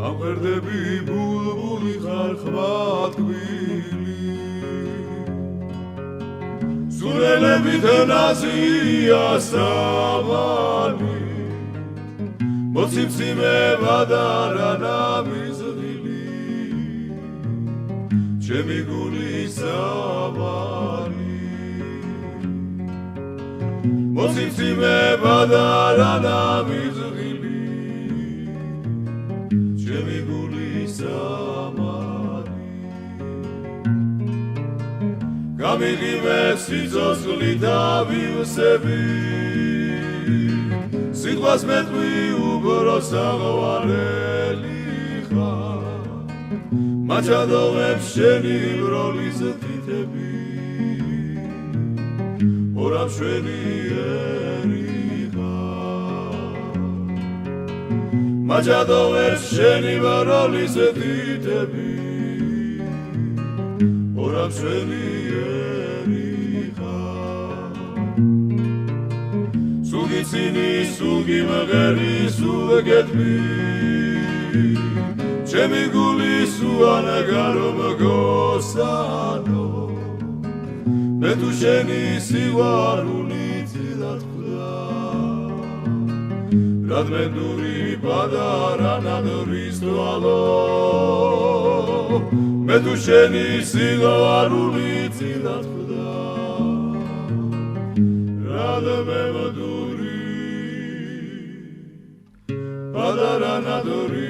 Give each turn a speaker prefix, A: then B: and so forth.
A: ამყერდები ბულბული ხარ ხმა თბილი სულელებით ნაზია სამალი მოციმციმე ვადარანა მიზღილი ჩემი გულის სამალი მოციმციმე ვადარანა მიზღილი ჩემი გულის სამალი გამიღიმე სიცოცხლი და ვივსები სიტყვას მეტყვი უგორო საღვარელი ხარ მაჩადოვებს შენი ბროლის თითები ორა მშვენიერი ხარ მაჩადოვებს შენი ბროლის თითები ორა მშვენიერი სულგიცინი, სულგიმღერი, სულგეთბი ჩემი გული სუანაგარო მგოსანო მე თუ შენი სიყვარული წილად ხვდა რადმენდური პადარანადორის თვალო მე თუ შენი სიყვარული წილად ხვდა რადმენდური Padarana dori